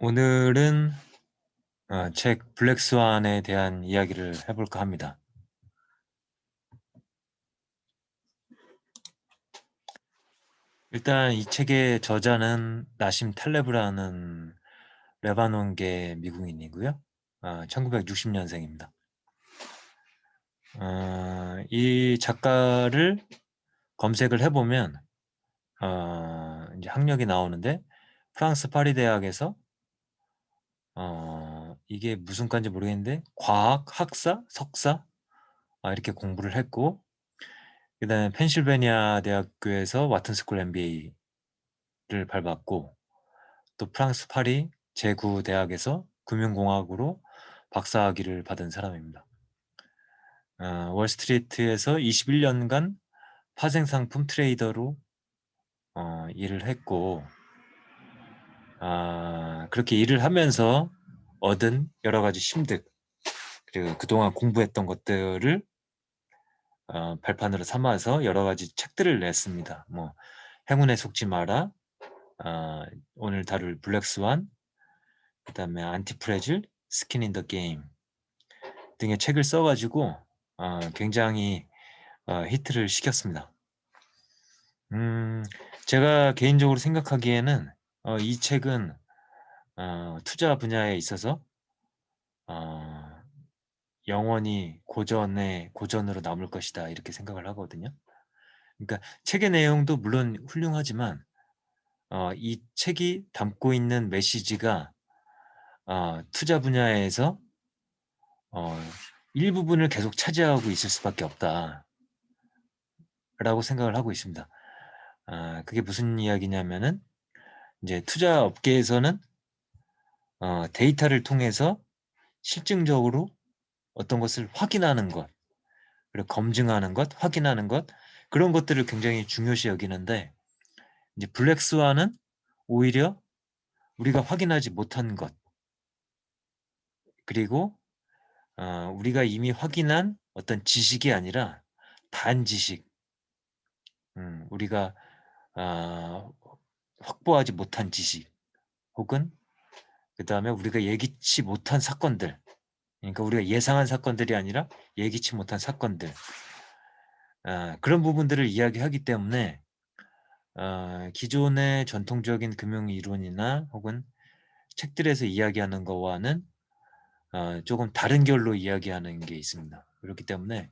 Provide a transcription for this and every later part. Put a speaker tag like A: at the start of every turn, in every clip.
A: 오늘은 책 블랙스완에 대한 이야기를 해볼까 합니다. 일단 이 책의 저자는 나심 탈레브라는 레바논계 미국인이고요. 1960년생입니다. 이 작가를 검색을 해보면 이제 학력이 나오는데 프랑스 파리 대학에서 이게 무슨 과인지 모르겠는데 과학, 학사, 석사 이렇게 공부를 했고, 그 다음에 펜실베니아 대학교에서 와튼 스쿨 MBA를 밟았고, 또 프랑스 파리 제9 대학에서 금융공학으로 박사학위를 받은 사람입니다. 월스트리트에서 21년간 파생상품 트레이더로 일을 했고, 그렇게 일을 하면서 얻은 여러 가지 심득, 그리고 그동안 공부했던 것들을 발판으로 삼아서 여러 가지 책들을 냈습니다. 뭐 행운에 속지 마라, 오늘 다룰 블랙스완, 그 다음에 안티프레질, 스킨 인 더 게임 등의 책을 써가지고 굉장히 히트를 시켰습니다. 제가 개인적으로 생각하기에는 이 책은 투자 분야에 있어서 영원히 고전으로 남을 것이다, 이렇게 생각을 하거든요. 그러니까 책의 내용도 물론 훌륭하지만 이 책이 담고 있는 메시지가 투자 분야에서 일부분을 계속 차지하고 있을 수밖에 없다라고 생각을 하고 있습니다. 그게 무슨 이야기냐면은, 이제 투자 업계에서는 데이터를 통해서 실증적으로 어떤 것을 확인하는 것, 그리고 검증하는 것, 확인하는 것, 그런 것들을 굉장히 중요시 여기는데, 이제 블랙스완은 오히려 우리가 확인하지 못한 것, 그리고 우리가 이미 확인한 어떤 지식이 아니라 단지식, 우리가 확보하지 못한 지식, 혹은 그 다음에 우리가 예기치 못한 사건들, 그러니까 우리가 예상한 사건들이 아니라 예기치 못한 사건들, 그런 부분들을 이야기하기 때문에 기존의 전통적인 금융 이론이나 혹은 책들에서 이야기하는 것과는 조금 다른 결로 이야기하는 게 있습니다. 그렇기 때문에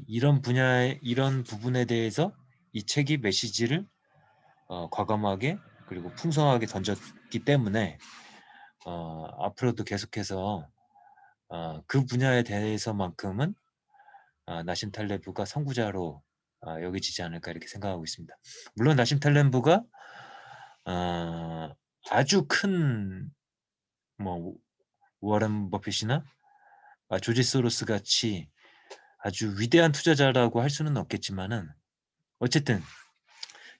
A: 이런 부분에 대해서 이 책이 메시지를 과감하게 그리고 풍성하게 던졌기 때문에 앞으로도 계속해서 그 분야에 대해서만큼은 나심 탈레브가 선구자로 여겨지지 않을까, 이렇게 생각하고 있습니다. 물론 나심 탈레브가 아주 큰 뭐 워런 버핏이나 조지 소로스 같이 아주 위대한 투자자라고 할 수는 없겠지만은, 어쨌든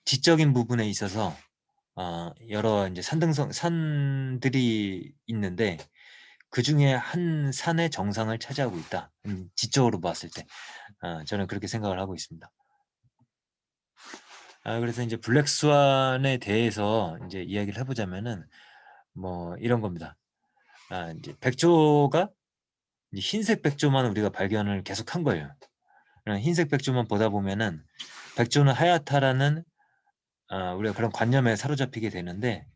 A: 지적인 부분에 있어서 여러 이제 산들이 있는데 그 중에 한 산의 정상을 차지하고 있다. 지적으로 봤을 때 저는 그렇게 생각을 하고 있습니다. 그래서 이제 블랙스완에 대해서 이제 이야기를 해보자면은 뭐 이런 겁니다. 이제 백조가 이제 흰색 백조만 우리가 발견을 계속 한 거예요. 흰색 백조만 보다 보면은 백조는 하얗다라는 우리가 그런 관념에 사로잡히게 되는데,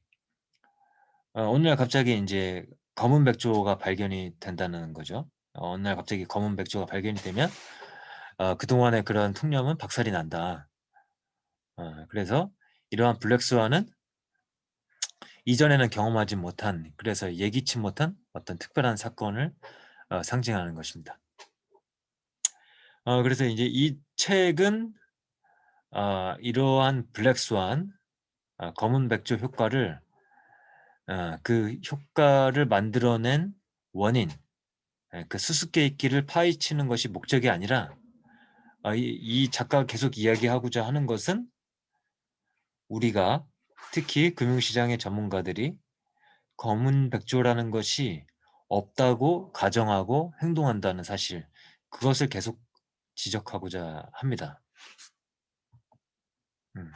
A: 어느 날 갑자기 이제 검은 백조가 발견이 된다는 거죠. 어느 날 갑자기 검은 백조가 발견이 되면 그동안의 그런 통념은 박살이 난다. 그래서 이러한 블랙스완은 이전에는 경험하지 못한, 그래서 예기치 못한 어떤 특별한 사건을 상징하는 것입니다. 그래서 이제 이 책은 이러한 블랙스완, 검은 백조 효과를 그 효과를 만들어낸 원인, 그 수수께끼를 파헤치는 것이 목적이 아니라, 이 작가가 계속 이야기하고자 하는 것은 우리가, 특히 금융시장의 전문가들이 검은 백조라는 것이 없다고 가정하고 행동한다는 사실, 그것을 계속 지적하고자 합니다. 음.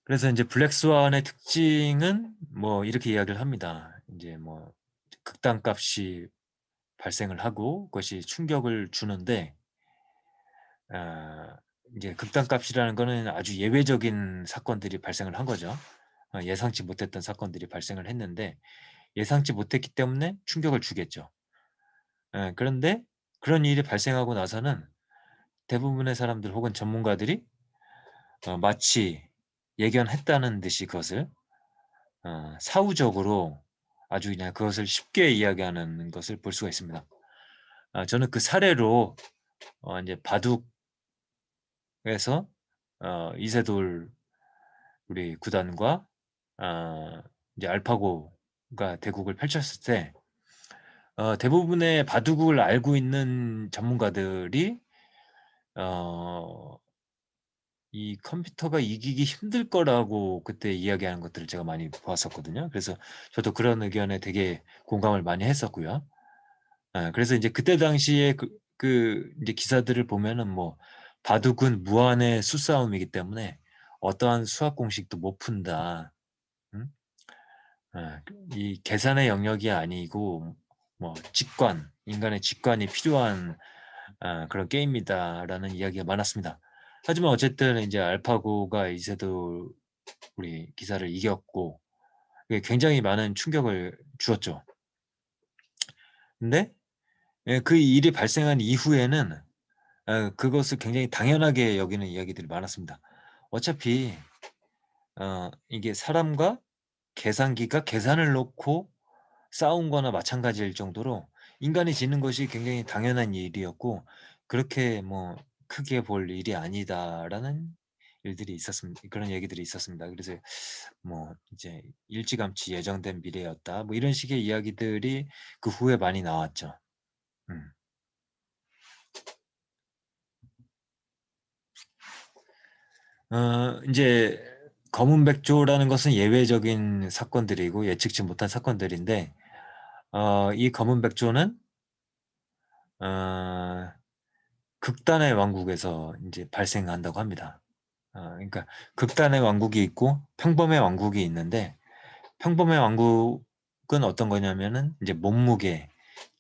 A: 그래서 인제 블랙스완의 특징은 뭐 이렇게 이야기를 합니다. 인제 뭐 극단값이 발생을 하고 그것이 충격을 주는데 아 인제 극단값이라는 거는 아주 예외적인 사건들이 발생을 한 거죠. 예상치 못했던 사건들이 발생을 했는데 예상치 못했기 때문에 충격을 주겠죠. 그런데 그런 일이 발생하고 나서는 대부분의 사람들 혹은 전문가들이 마치 예견했다는 듯이 그것을 사후적으로 아주 그냥 그것을 쉽게 이야기하는 것을 볼 수가 있습니다. 저는 그 사례로 인제 바둑에서 이세돌 우리 구단과 이제 알파고가 대국을 펼쳤을 때 대부분의 바둑을 알고 있는 전문가들이 어 이 컴퓨터가 이기기 힘들 거라고 그때 이야기하는 것들을 제가 많이 보았었거든요. 그래서 저도 그런 의견에 되게 공감을 많이 했었고요. 그래서 인제 그때 당시에 인제 기사들을 보면은 뭐 "바둑은 무한의 수싸움이기 때문에 어떠한 수학 공식도 못 푼다." 음? 이 계산의 영역이 아니고 뭐 직관, 인간의 직관이 필요한 그런 게임이다라는 이야기가 많았습니다. 하지만 어쨌든 인제 알파고가 이세돌 우리 기사를 이겼고 그게 굉장히 많은 충격을 주었죠. 근데 그 일이 발생한 이후에는 그것을 굉장히 당연하게 여기는 이야기들이 많았습니다. 어차피 이게 사람과 계산기가 계산을 놓고 싸운 거나 마찬가지일 정도로 인간이 지는 것이 굉장히 당연한 일이었고 그렇게 뭐 '크게 볼 일이 아니다.'라는 일들이 있었습니 그런 얘기들이 있었습니다. 그래서 뭐 이제 "일찌감치 예정된 미래였다." 뭐 이런 식의 이야기들이 그 후에 많이 나왔죠. 음. 인제 검은백조라는 것은 예외적인 사건들이고 예측치 못한 사건들인데 이 검은백조는 어 극단의 왕국에서 인제 발생한다고 합니다. 그러니까 극단의 왕국이 있고 평범의 왕국이 있는데 평범의 왕국은 어떤 거냐면은 이제 몸무게,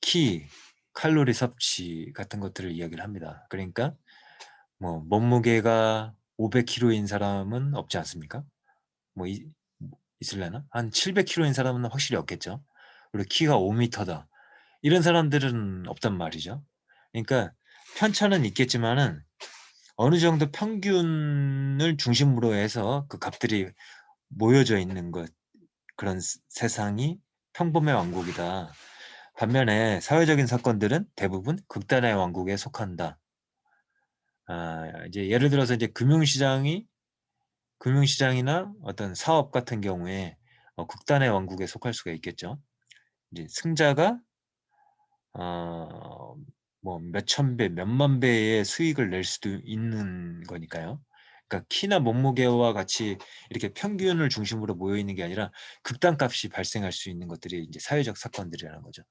A: 키, 칼로리 섭취 같은 것들을 이야기를 합니다. 그러니까 뭐 몸무게가 500 킬로인 사람은 없지 않습니까? 뭐 있을래나? 한 700 킬로인 사람은 확실히 없겠죠. 그리고 키가 5 미터다. 이런 사람들은 없단 말이죠. 그러니까 편차는 있겠지만은 어느 정도 평균을 중심으로 해서 그 값들이 모여져 있는 것 그런 세상이 평범의 왕국이다. 반면에 사회적인 사건들은 대부분 극단의 왕국에 속한다. 이제 예를 들어서 이제 금융시장이나 어떤 사업 같은 경우에 극단의 왕국에 속할 수가 있겠죠. 이제 승자가 어 뭐 몇천 배, 몇만 배의 수익을 낼 수도 있는 거니까요. 그러니까 키나 몸무게와 같이 이렇게 평균을 중심으로 모여 있는 게 아니라 극단값이 발생할 수 있는 것들이 인제 사회적 사건들이라는 거죠.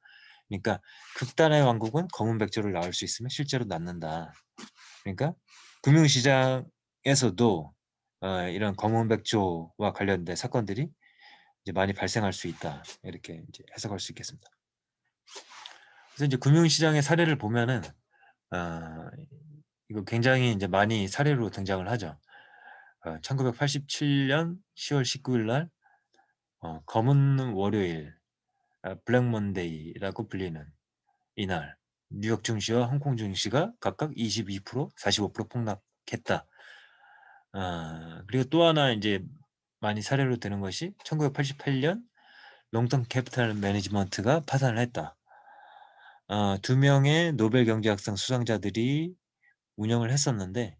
A: 그러니까 극단의 왕국은 검은 백조를 낳을 수 있으면 실제로 낳는다. 그러니까 금융시장에서도 이런 검은 백조와 관련된 사건들이 이제 많이 발생할 수 있다. 이렇게 인제 해석할 수 있겠습니다. 그래서 인제 금융시장의 사례를 보면은 아 이거 굉장히 인제 많이 사례로 등장을 하죠. 1987년 10월 19일 날 검은 월요일 블랙 먼데이라고 불리는 이날 뉴욕 증시와 홍콩 증시가 각각 22% 45% 폭락했다. 그리고 또 하나 인제 많이 사례로 드는 것이 1988년 롱텀 캐피탈 매니지먼트가 파산을 했다. 2 명의 노벨 경제학상 수상자들이 운영을 했었는데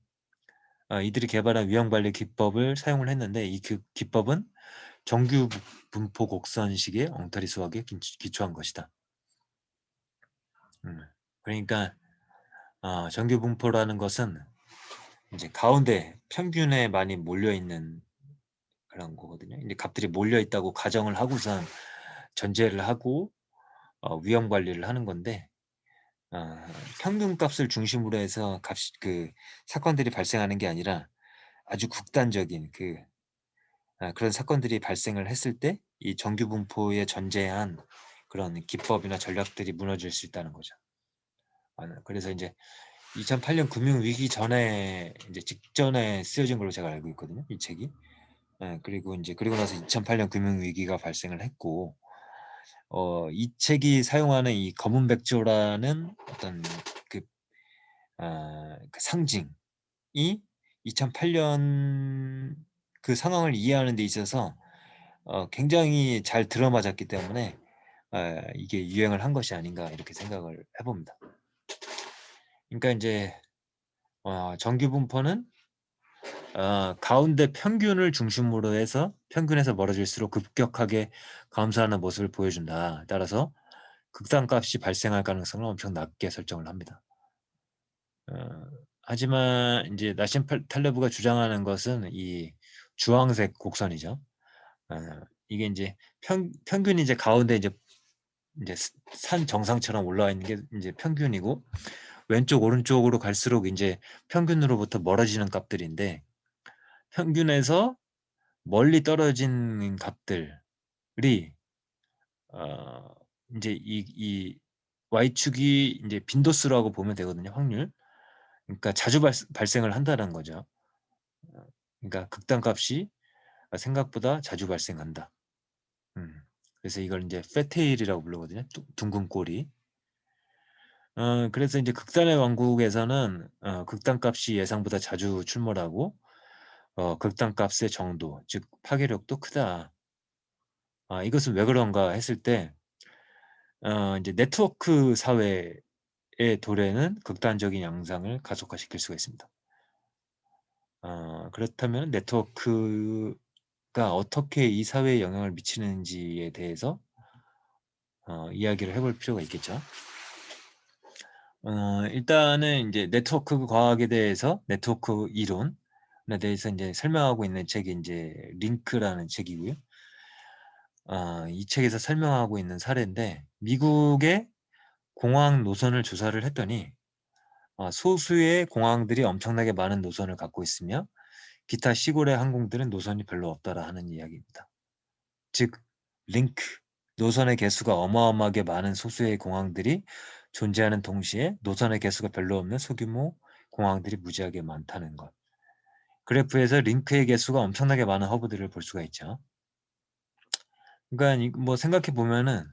A: 이들이 개발한 위험 관리 기법을 사용을 했는데 이 기법은 정규 분포 곡선식의 엉터리 수학에 기초한 것이다. 음. 그러니까 정규 분포라는 것은 인제 가운데 평균에 많이 몰려 있는 그런 거거든요. 인제 값들이 몰려 있다고 가정을 하고선 전제를 하고 위험 관리를 하는 건데 어 평균값을 중심으로 해서 값이 사건들이 발생하는 게 아니라 아주 극단적인 그런 사건들이 발생을 했을 때 이 정규 분포에 전제한 그런 기법이나 전략들이 무너질 수 있다는 거죠. 그래서 인제 2008년 금융위기 전에 인제 직전에 쓰여진 걸로 제가 알고 있거든요, 이 책이. 그리고 인제 그리고 나서 2008년 금융위기가 발생을 했고 이 책이 사용하는 이 검은 백조라는 어떤 그 그 상징이 2008년 그 상황을 이해하는 데 있어서 굉장히 잘 들어맞았기 때문에 이게 유행을 한 것이 아닌가 이렇게 생각을 해 봅니다. 그러니까 인제 정규 분포는 가운데 평균을 중심으로 해서 평균에서 멀어질수록 급격하게 감소하는 모습을 보여준다. 따라서 극단값이 발생할 가능성을 엄청 낮게 설정을 합니다. 어 하지만 인제 나심 팔 탈레브가 주장하는 것은 이 주황색 곡선이죠. 어 이게 인제 평균이 이제 가운데 인제 산 정상처럼 올라와 있는 게 인제 평균이고 왼쪽 오른쪽으로 갈수록 인제 평균으로부터 멀어지는 값들인데 평균에서 멀리 떨어진 값들이 어 인제 이 Y축이 인제 빈도수라고 보면 되거든요, 확률. 그러니까 자주 발생을 한다는 거죠. 어 그러니까 극단값이 생각보다 자주 발생한다. 음. 그래서 이걸 인제 fat tail이라고 부르거든요, 둥근 꼬리. 그래서 인제 극단의 왕국에서는 극단값이 예상보다 자주 출몰하고 극단값의 정도 즉 파괴력도 크다. 이것은 왜 그런가 했을 때 인제 네트워크 사회의 도래는 극단적인 양상을 가속화시킬 수가 있습니다. 그렇다면 네트워크가 어떻게 이 사회에 영향을 미치는지에 대해서 이야기를 해볼 필요가 있겠죠. 일단은 인제 네트워크 과학에 대해서 네트워크 이론에 대해서 인제 설명하고 있는 책이 인제 링크라는 책이고요. 이 책에서 설명하고 있는 사례인데 미국의 공항 노선을 조사를 했더니 소수의 공항들이 엄청나게 많은 노선을 갖고 있으며 기타 시골의 항공들은 노선이 별로 없더라 하는 이야기입니다. 즉 링크 노선의 개수가 어마어마하게 많은 소수의 공항들이 존재하는 동시에 노선의 개수가 별로 없는 소규모 공항들이 무지하게 많다는 것. 그래프에서 링크의 개수가 엄청나게 많은 허브들을 볼 수가 있죠. 그러니까 뭐 생각해 보면은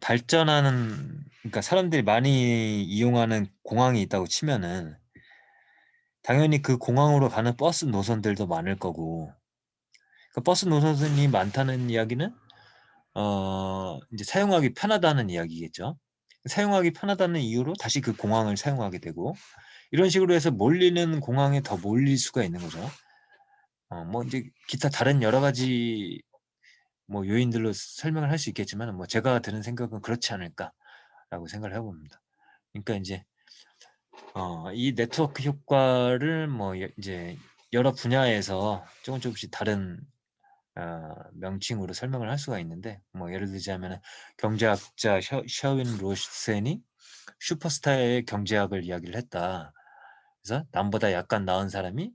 A: 발전하는 그러니까 사람들이 많이 이용하는 공항이 있다고 치면은 당연히 그 공항으로 가는 버스 노선들도 많을 거고 그 버스 노선이 많다는 이야기는 인제 사용하기 편하다는 이야기겠죠. 사용하기 편하다는 이유로 다시 그 공항을 사용하게 되고 이런 식으로 해서 몰리는 공항에 더 몰릴 수가 있는 거죠. 뭐 인제 기타 다른 여러 가지 뭐 요인들로 설명을 할 수 있겠지만은 뭐 제가 드는 생각은 '그렇지 않을까.'라고 생각을 해 봅니다. 그러니까 인제 이 네트워크 효과를 뭐 인제 여러 분야에서 쪼금씩 다른 명칭으로 설명을 할 수가 있는데 뭐 예를 들자면은 경제학자 셔윈 로센이 "슈퍼스타의 경제학을 이야기를 했다. 그래서 남보다 약간 나은 사람이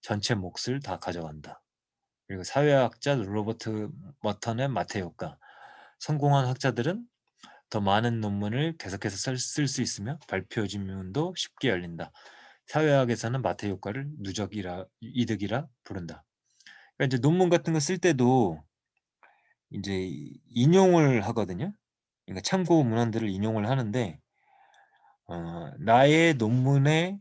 A: 전체 몫을 다 가져간다." 그리고 사회학자 로버트 머턴의 마태 효과. "성공한 학자들은 더 많은 논문을 계속해서 쓸 수 있으며 발표 지문도 쉽게 열린다. 사회학에서는 마태 효과를 누적 이득이라 부른다." 그러니까 이제 논문 같은 거 쓸 때도 인제 인용을 하거든요. 그러니까 참고 문헌들을 인용을 하는데 나의 논문의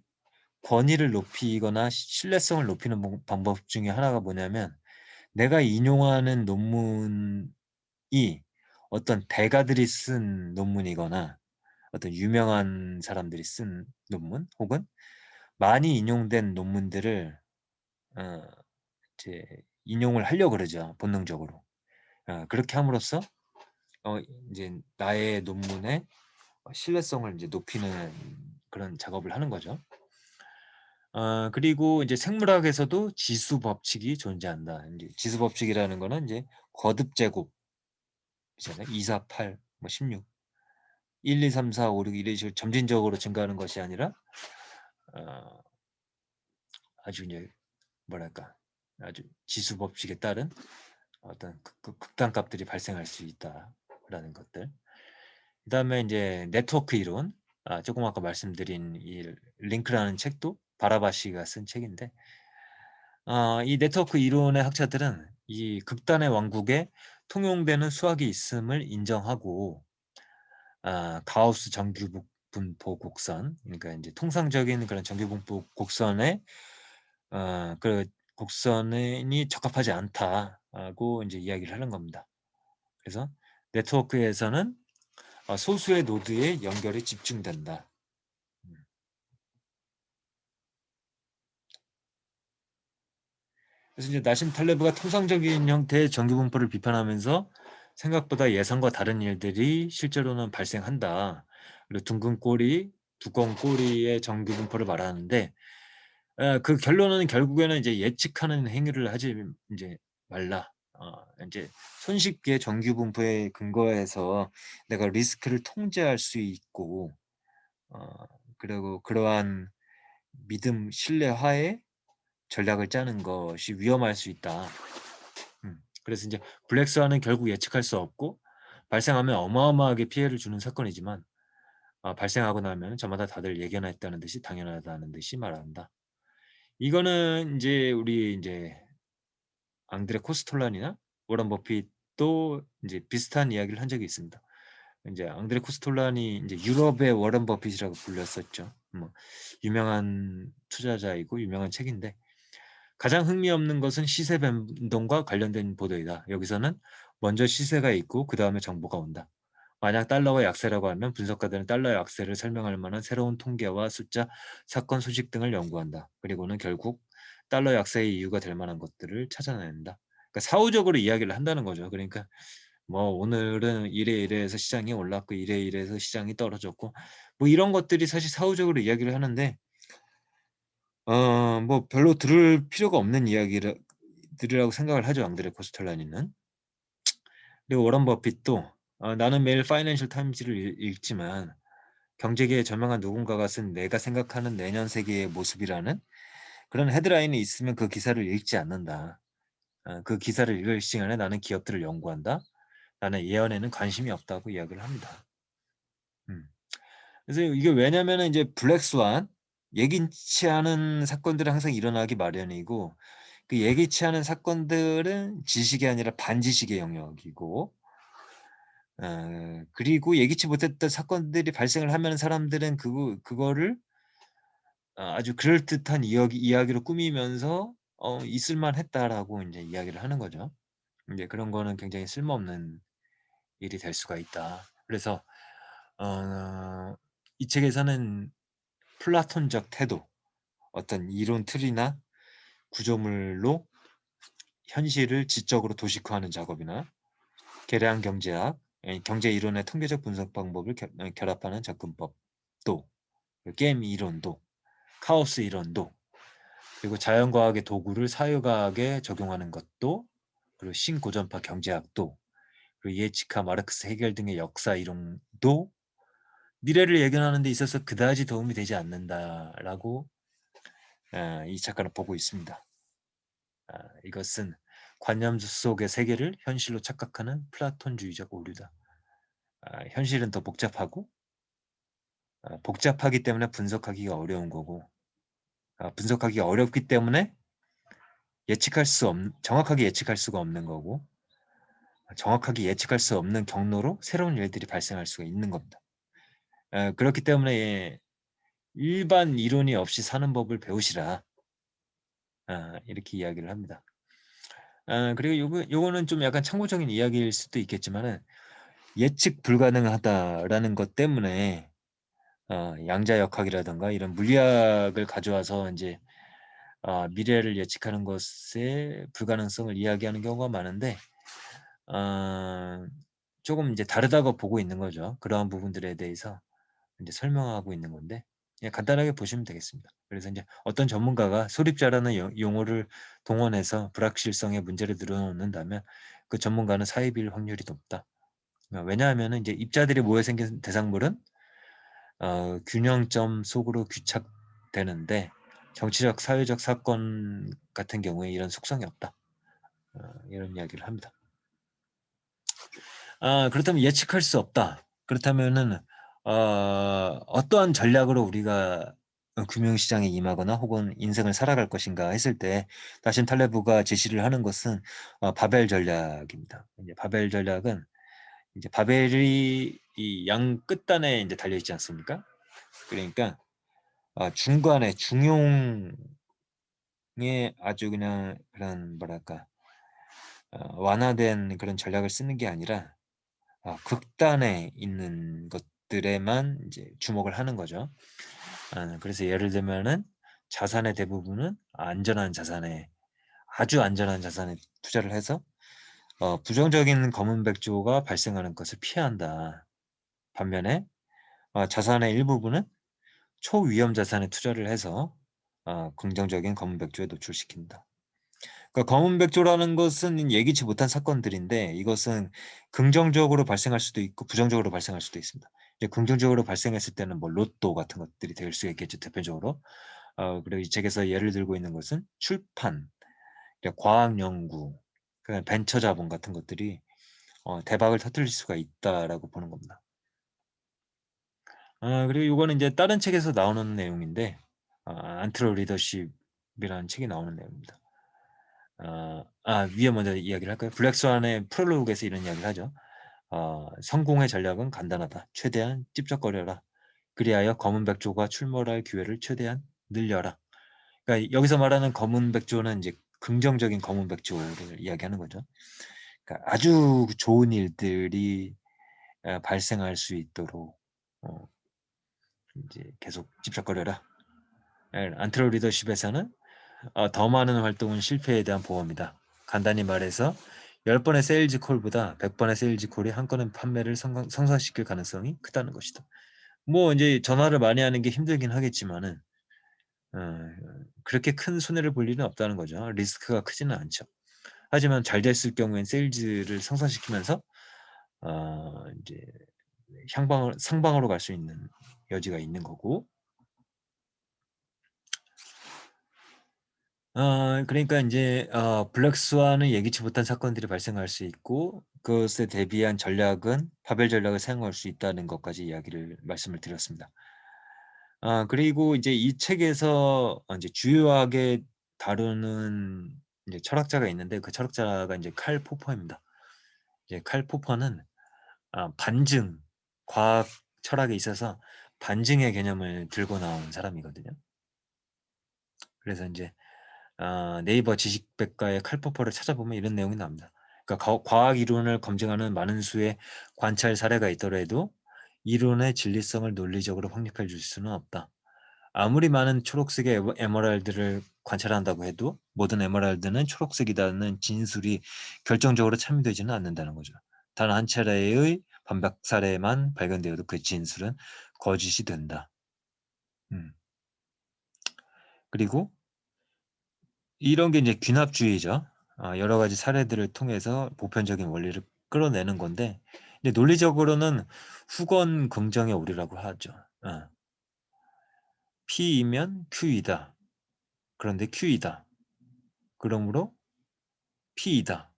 A: 권위를 높이거나 신뢰성을 높이는 방법 중에 하나가 뭐냐면 내가 인용하는 논문이 어떤 대가들이 쓴 논문이거나 어떤 유명한 사람들이 쓴 논문 혹은 많이 인용된 논문들을 어 이제 인용을 하려고 그러죠, 본능적으로. 그렇게 함으로써 인제 나의 논문의 신뢰성을 인제 높이는 그런 작업을 하는 거죠. 그리고 인제 생물학에서도 지수 법칙이 존재한다. 인제 지수 법칙이라는 거는 인제 거듭 제곱이잖아요. 2, 4, 8 뭐 16 1, 2, 3, 4, 5, 6 이런 식으로 점진적으로 증가하는 것이 아니라 어 아주 인제 뭐랄까 아주 지수 법칙에 따른 어떤 극단값들이 발생할 수 있다라는 것들. 그다음에 이제 네트워크 이론. 조금 아까 말씀드린 이 링크라는 책도 바라바시가 쓴 책인데, 이 네트워크 이론의 학자들은 이 극단의 왕국에 통용되는 수학이 있음을 인정하고, 가우스 정규분포 곡선, 그러니까 이제 통상적인 그런 정규분포 곡선에 그 곡선이 적합하지 않다고 이제 이야기를 하는 겁니다. 그래서 네트워크에서는 소수의 노드의 연결이 집중된다. 그래서 이제 나심 탈레브가 통상적인 형태의 정규분포를 비판하면서 생각보다 예상과 다른 일들이 실제로는 발생한다. 그리고 둥근 꼬리, 두꺼운 꼬리의 정규분포를 말하는데, 그 결론은 결국에는 이제 예측하는 행위를 하지 이제 말라. 이제 손쉽게 정규분포에 근거해서 내가 리스크를 통제할 수 있고, 어, 그리고 그러한 믿음, 신뢰하에 전략을 짜는 것이 위험할 수 있다. 그래서 이제 블랙스완은 결국 예측할 수 없고 발생하면 어마어마하게 피해를 주는 사건이지만, 발생하고 나면 저마다 다들 예견했다는 듯이 당연하다는 듯이 말한다. 이거는 이제 우리 이제 앙드레 코스톨란이나 워런 버핏도 이제 비슷한 이야기를 한 적이 있습니다. 이제 앙드레 코스톨란이 이제 유럽의 워런 버핏이라고 불렸었죠. 뭐 유명한 투자자이고 유명한 책인데, 가장 흥미없는 것은 시세 변동과 관련된 보도이다. 여기서는 먼저 시세가 있고 그 다음에 정보가 온다. 만약 달러가 약세라고 하면 분석가들은 달러의 약세를 설명할 만한 새로운 통계와 숫자, 사건 소식 등을 연구한다. 그리고는 결국 달러 약세의 이유가 될 만한 것들을 찾아낸다. 그러니까 사후적으로 이야기를 한다는 거죠. 그러니까 뭐 오늘은 이래 이래해서 시장이 올랐고 이래 이래해서 시장이 떨어졌고 뭐 이런 것들이 사실 사후적으로 이야기를 하는데, 뭐 별로 들을 필요가 없는 이야기들이라고 생각을 하죠, 앙드레 코스텔라니는. 그리고 워런 버핏도 나는 매일 파이낸셜 타임즈를 읽지만 경제계에 저명한 누군가가 쓴 내가 생각하는 내년 세계의 모습이라는 그런 헤드라인이 있으면 그 기사를 읽지 않는다. 그 기사를 읽을 시간에 나는 기업들을 연구한다. 나는 예언에는 관심이 없다고 이야기를 합니다. 음. 그래서 이게 왜냐면은 이제 블랙스완, 예기치 않은 사건들은 항상 일어나기 마련이고, 그 예기치 않은 사건들은 지식이 아니라 반지식의 영역이고, 그리고 예기치 못했던 사건들이 발생을 하면 사람들은 그거를 아주 그럴듯한 이야기로 꾸미면서 있을만 했다라고 이제 이야기를 하는 거죠. 이제 그런 거는 굉장히 쓸모없는 일이 될 수가 있다. 그래서 이 책에서는 플라톤적 태도, 어떤 이론 틀이나 구조물로 현실을 지적으로 도식화하는 작업이나 계량 경제학, 경제 이론의 통계적 분석 방법을 결합하는 접근법도, 게임 이론도, 카오스 이론도, 그리고 자연과학의 도구를 사회과학에 적용하는 것도, 그리고 신고전파 경제학도, 그리고 예치카, 마르크스, 헤겔 등의 역사 이론도 미래를 예견하는 데 있어서 그다지 도움이 되지 않는다라고 이 작가는 보고 있습니다. 이것은 관념 속의 세계를 현실로 착각하는 플라톤주의적 오류다. 현실은 더 복잡하고 복잡하기 때문에 분석하기가 어려운 거고, 분석하기가 어렵기 때문에 정확하게 예측할 수가 없는 거고, 정확하게 예측할 수 없는 경로로 새로운 일들이 발생할 수가 있는 겁니다. 그렇기 때문에 일반 이론이 없이 사는 법을 배우시라, 이렇게 이야기를 합니다. 그리고 요거는 좀 약간 참고적인 이야기일 수도 있겠지만은, 예측 불가능하다라는 것 때문에 양자역학이라든가 이런 물리학을 가져와서 이제 미래를 예측하는 것의 불가능성을 이야기하는 경우가 많은데, 조금 이제 다르다고 보고 있는 거죠. 그러한 부분들에 대해서 이제 설명하고 있는 건데, 그냥 간단하게 보시면 되겠습니다. 그래서 이제 어떤 전문가가 소립자라는 용어를 동원해서 불확실성의 문제를 늘어놓는다면 그 전문가는 사입일 확률이 높다. 왜냐하면 이제 입자들이 모여 생긴 대상물은 균형점 속으로 규착되는데, 정치적, 사회적 사건 같은 경우에 이런 속성이 없다. 이런 이야기를 합니다. 그렇다면 예측할 수 없다. 그렇다면은 어떠한 전략으로 우리가 금융시장에 임하거나 혹은 인생을 살아갈 것인가 했을 때 나심 탈레브가 제시를 하는 것은 바벨 전략입니다. 이제 바벨 전략은 이제 바벨이 이 양 끝단에 이제 달려 있지 않습니까? 그러니까 중간에 중용에 아주 그냥 그런 뭐랄까 완화된 그런 전략을 쓰는 게 아니라 극단에 있는 것들에만 이제 주목을 하는 거죠. 그래서 예를 들면은 자산의 대부분은 안전한 자산에 아주 안전한 자산에 투자를 해서 부정적인 검은백조가 발생하는 것을 피해야 한다. 반면에 자산의 일부분은 초위험 자산에 투자를 해서 긍정적인 검은백조에 노출시킨다. 그러니까 검은백조라는 것은 예기치 못한 사건들인데 이것은 긍정적으로 발생할 수도 있고 부정적으로 발생할 수도 있습니다. 이제 긍정적으로 발생했을 때는 뭐 로또 같은 것들이 될 수 있겠죠, 대표적으로. 그리고 이 책에서 예를 들고 있는 것은 출판, 그러니까 과학 연구, 그다음에 벤처 자본 같은 것들이 대박을 터뜨릴 수가 있다라고 보는 겁니다. 그리고 이거는 이제 다른 책에서 나오는 내용인데 안트로 리더십이라는 책이 나오는 내용입니다. 위에 먼저 이야기를 할까요? 블랙 스완의 프롤로그에서 이런 이야기를 하죠. 성공의 전략은 간단하다. 최대한 찝쩍거려라. 그리하여 검은 백조가 출몰할 기회를 최대한 늘려라. 그러니까 여기서 말하는 검은 백조는 이제 긍정적인 검은 백조를 이야기하는 거죠. 그러니까 아주 좋은 일들이 발생할 수 있도록 이제 계속 찝쩍거려라. 안트로 리더십에서는 더 많은 활동은 실패에 대한 보험이다. 간단히 말해서 10번의 세일즈 콜보다 100번의 세일즈 콜이 한 건의 판매를 성사시킬 가능성이 크다는 것이다. 뭐 이제 전화를 많이 하는 게 힘들긴 하겠지만은 그렇게 큰 손해를 볼 일은 없다는 거죠. 리스크가 크지는 않죠. 하지만 잘 됐을 경우엔 세일즈를 성사시키면서 이제 상방으로 갈 수 있는 여지가 있는 거고. 그러니까 인제 블랙 스완은 예기치 못한 사건들이 발생할 수 있고 그것에 대비한 전략은 바벨 전략을 사용할 수 있다는 것까지 이야기를 말씀을 드렸습니다. 그리고 이제 이 책에서 인제 주요하게 다루는 이제 철학자가 있는데 그 철학자가 인제 칼 포퍼입니다. 이제 칼 포퍼는 반증, 과학 철학에 있어서 반증의 개념을 들고 나온 사람이거든요. 그래서 인제 네이버 지식백과의 칼포퍼를 찾아보면 이런 내용이 나옵니다. 그러니까 과학 이론을 검증하는 많은 수의 관찰 사례가 있더라도 이론의 진리성을 논리적으로 확립해 줄 수는 없다. 아무리 많은 초록색의 에메랄드를 관찰한다고 해도 모든 에메랄드는 초록색이라는 진술이 결정적으로 참여되지는 않는다는 거죠. 단 한 차례의 반박 사례만 발견되어도 그 진술은 거짓이 된다. 음. 그리고 이런 게 이제 귀납주의죠. 여러 가지 사례들을 통해서 보편적인 원리를 끌어내는 건데 이제 논리적으로는 후건 긍정의 오류라고 하죠. P이면 Q이다. 그런데 Q이다. 그러므로 P이다.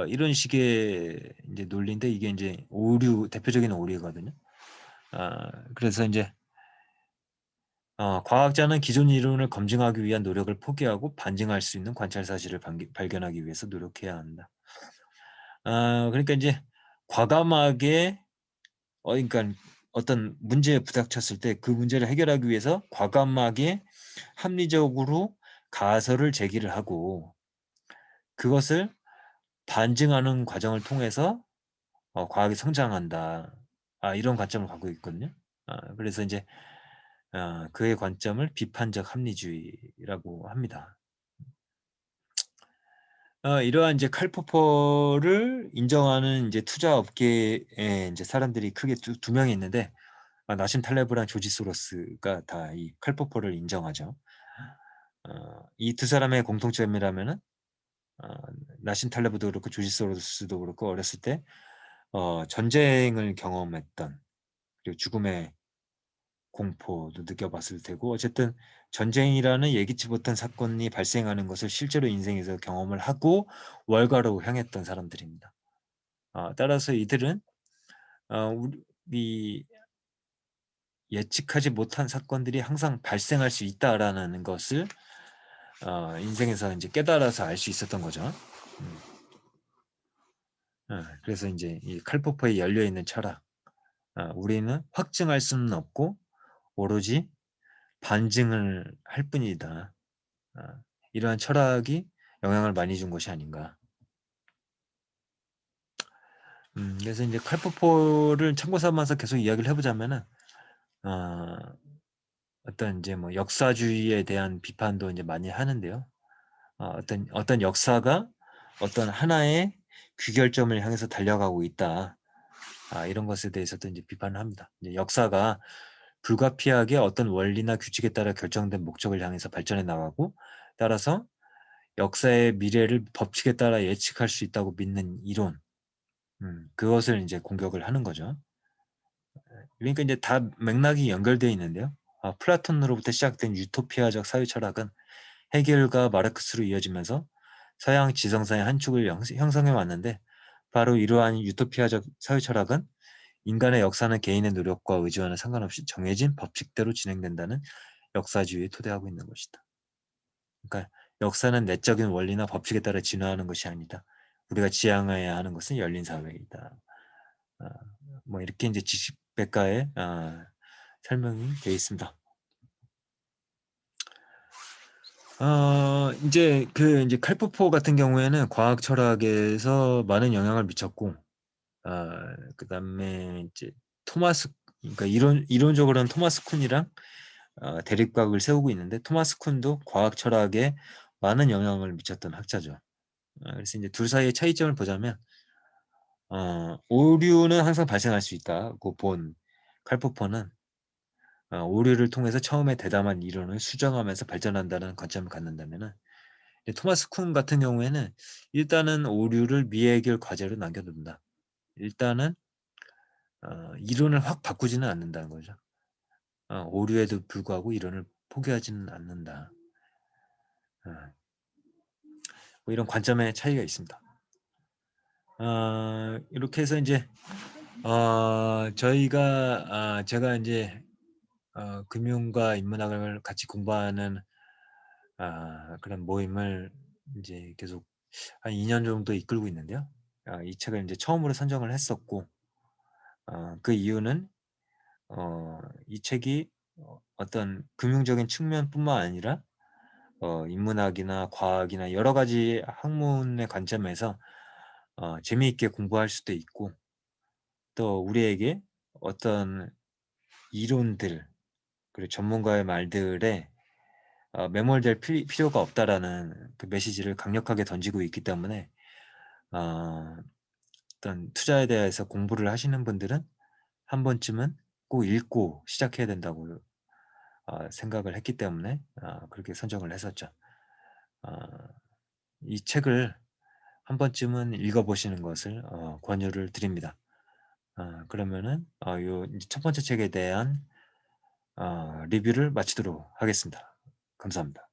A: 이런 식의 이제 논리인데 이게 인제 오류 대표적인 오류거든요. 그래서 인제 과학자는 기존 이론을 검증하기 위한 노력을 포기하고 반증할 수 있는 관찰 사실을 발견하기 위해서 노력해야 한다. 그러니까 인제 과감하게 그러니깐 어떤 문제에 부닥쳤을 때 그 문제를 해결하기 위해서 과감하게 합리적으로 가설을 제기를 하고 그것을 반증하는 과정을 통해서 과학이 성장한다. 이런 관점을 갖고 있거든요. 그래서 인제 그의 관점을 비판적 합리주의라고 합니다. 이러한 이제 칼 포퍼를 인정하는 인제 투자 업계에 인제 사람들이 크게 두 명이 있는데 나심 탈레브랑 조지 소로스가 다 이 칼 포퍼를 인정하죠. 이 두 사람의 공통점이라면은 어 나심 탈레브도 그렇고 조지 소로스도 그렇고 어렸을 때 전쟁을 경험했던 그리고 죽음의 공포도 느껴봤을 테고 어쨌든 전쟁이라는 예기치 못한 사건이 발생하는 것을 실제로 인생에서 경험을 하고 월가로 향했던 사람들입니다. 따라서 이들은 우리 예측하지 못한 사건들이 항상 발생할 수 있다라는 것을 인생에서 인제 깨달아서 알 수 있었던 거죠. 음. 그래서 인제 이 칼포퍼에 열려 있는 철학. 우리는 확증할 수는 없고 오로지 반증을 할 뿐이다. 아 이러한 철학이 영향을 많이 준 것이 아닌가. 그래서 인제 칼포퍼를 참고 삼아서 계속 이야기를 해 보자면은 어 어떤 인제 뭐 역사주의에 대한 비판도 인제 많이 하는데요. 어떤 역사가 어떤 하나의 귀결점을 향해서 달려가고 있다. 이런 것에 대해서도 인제 비판을 합니다. 이제 역사가 불가피하게 어떤 원리나 규칙에 따라 결정된 목적을 향해서 발전해 나가고 따라서 역사의 미래를 법칙에 따라 예측할 수 있다고 믿는 이론, 그것을 인제 공격을 하는 거죠. 그러니까 인제 다 맥락이 연결되어 있는데요. 플라톤으로부터 시작된 유토피아적 사회 철학은 헤겔과 마르크스로 이어지면서 서양 지성사의 한 축을 형성해 왔는데 바로 이러한 유토피아적 사회 철학은 인간의 역사는 개인의 노력과 의지와는 상관없이 정해진 법칙대로 진행된다는 역사주의에 토대하고 있는 것이다. 그러니까 역사는 내적인 원리나 법칙에 따라 진화하는 것이 아니다. 우리가 지향해야 하는 것은 열린 사회이다. 아 뭐 이렇게 인제 지식백과에 설명이 되어 있습니다. 인제 인제 칼포포 같은 경우에는 과학 철학에서 많은 영향을 미쳤고 그다음에 인제 토마스 그러니까 이론적으로는 토마스 쿤이랑 대립각을 세우고 있는데 토마스 쿤도 과학 철학에 많은 영향을 미쳤던 학자죠. 그래서 인제 둘 사이의 차이점을 보자면 오류는 항상 발생할 수 있다고 본 칼포퍼는 오류를 통해서 처음에 대담한 이론을 수정하면서 발전한다는 관점을 갖는다면은 이 토마스 쿤 같은 경우에는 일단은 오류를 미해결 과제로 남겨둔다. 일단은 이론을 확 바꾸지는 않는다는 거죠. 오류에도 불구하고 이론을 포기하지는 않는다. 어 뭐 이런 관점의 차이가 있습니다. 이렇게 해서 인제 저희가 제가 인제 금융과 인문학을 같이 공부하는 그런 모임을 인제 계속 한 2년 정도 이끌고 있는데요. 이 책을 인제 처음으로 선정을 했었고 그 이유는 이 책이 어떤 금융적인 측면뿐만 아니라 인문학이나 과학이나 여러 가지 학문의 관점에서 재미있게 공부할 수도 있고 또 우리에게 어떤 이론들 그리고 전문가의 말들에 매몰될 필요가 없다라는 그 메시지를 강력하게 던지고 있기 때문에 어 어떤 투자에 대해서 공부를 하시는 분들은 한 번쯤은 꼭 읽고 시작해야 된다고 생각을 했기 때문에 그렇게 선정을 했었죠. 어 이 책을 한 번쯤은 읽어 보시는 것을 권유를 드립니다. 그러면은 요 이제 첫 번째 책에 대한 리뷰를 마치도록 하겠습니다. 감사합니다.